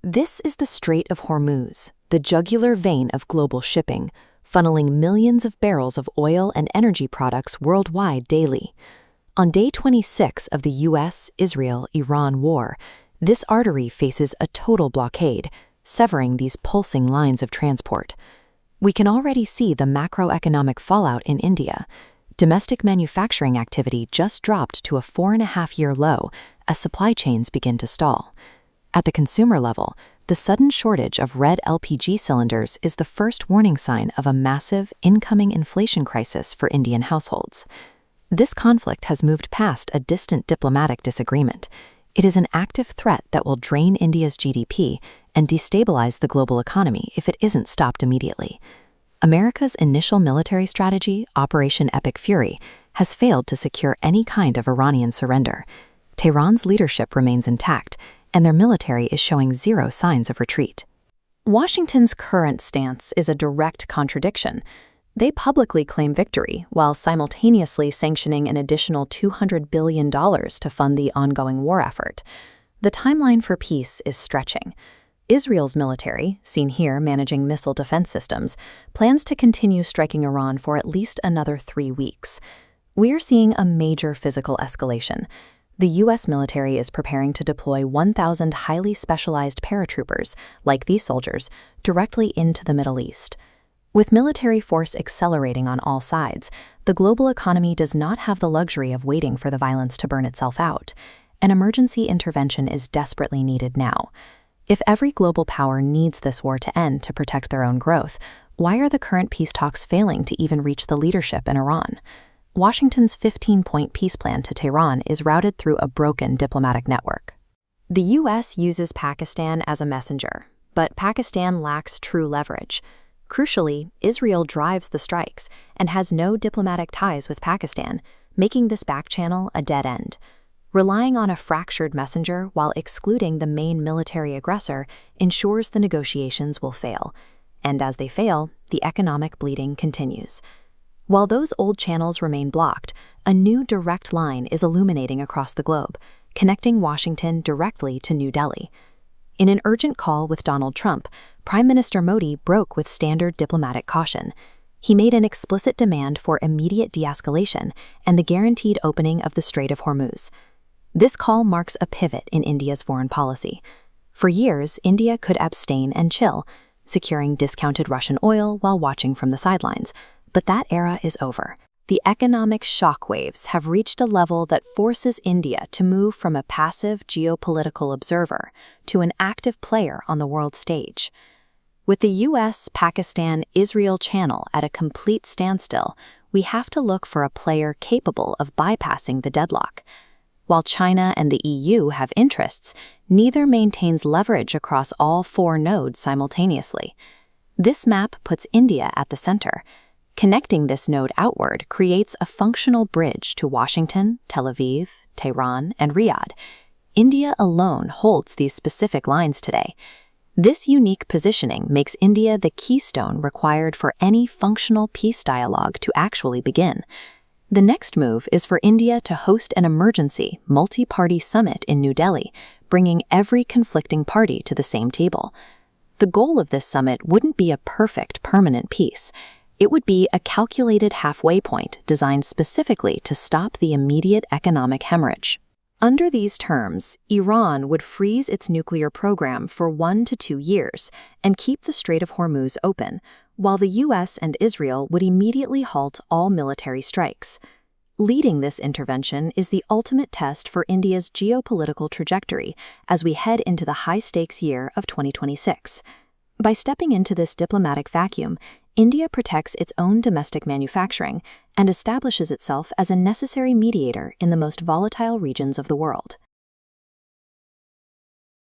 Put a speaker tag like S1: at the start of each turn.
S1: This is the Strait of Hormuz, the jugular vein of global shipping, funneling millions of barrels of oil and energy products worldwide daily. On day 26 of the US-Israel-Iran war, this artery faces a total blockade, severing these pulsing lines of transport. We can already see the macroeconomic fallout in India. Domestic manufacturing activity just dropped to a 4.5-year low as supply chains begin to stall. At the consumer level, the sudden shortage of red LPG cylinders is the first warning sign of a massive incoming inflation crisis for Indian households. This conflict has moved past a distant diplomatic disagreement. It is an active threat that will drain India's GDP and destabilize the global economy if it isn't stopped immediately. America's initial military strategy, Operation Epic Fury, has failed to secure any kind of Iranian surrender. Tehran's leadership remains intact, and their military is showing zero signs of retreat. Washington's current stance is a direct contradiction. They publicly claim victory while simultaneously sanctioning an additional $200 billion to fund the ongoing war effort. The timeline for peace is stretching. Israel's military, seen here managing missile defense systems, plans to continue striking Iran for at least another 3 weeks. We're seeing a major physical escalation. The U.S. military is preparing to deploy 1,000 highly specialized paratroopers, like these soldiers, directly into the Middle East. With military force accelerating on all sides, the global economy does not have the luxury of waiting for the violence to burn itself out. An emergency intervention is desperately needed now. If every global power needs this war to end to protect their own growth, why are the current peace talks failing to even reach the leadership in Iran? Washington's 15-point peace plan to Tehran is routed through a broken diplomatic network. The U.S. uses Pakistan as a messenger, but Pakistan lacks true leverage. Crucially, Israel drives the strikes and has no diplomatic ties with Pakistan, making this back channel a dead end. Relying on a fractured messenger while excluding the main military aggressor ensures the negotiations will fail. And as they fail, the economic bleeding continues. While those old channels remain blocked, a new direct line is illuminating across the globe, connecting Washington directly to New Delhi. In an urgent call with Donald Trump, Prime Minister Modi broke with standard diplomatic caution. He made an explicit demand for immediate de-escalation and the guaranteed opening of the Strait of Hormuz. This call marks a pivot in India's foreign policy. For years, India could abstain and chill, securing discounted Russian oil while watching from the sidelines. But that era is over. The economic shockwaves have reached a level that forces India to move from a passive geopolitical observer to an active player on the world stage. With the US-Pakistan-Israel channel at a complete standstill, we have to look for a player capable of bypassing the deadlock. While China and the EU have interests, neither maintains leverage across all 4 nodes simultaneously. This map puts India at the center. Connecting this node outward creates a functional bridge to Washington, Tel Aviv, Tehran, and Riyadh. India alone holds these specific lines today. This unique positioning makes India the keystone required for any functional peace dialogue to actually begin. The next move is for India to host an emergency, multi-party summit in New Delhi, bringing every conflicting party to the same table. The goal of this summit wouldn't be a perfect, permanent peace. It would be a calculated halfway point designed specifically to stop the immediate economic hemorrhage. Under these terms, Iran would freeze its nuclear program for 1 to 2 years and keep the Strait of Hormuz open, while the US and Israel would immediately halt all military strikes. Leading this intervention is the ultimate test for India's geopolitical trajectory as we head into the high-stakes year of 2026. By stepping into this diplomatic vacuum, India protects its own domestic manufacturing and establishes itself as a necessary mediator in the most volatile regions of the world.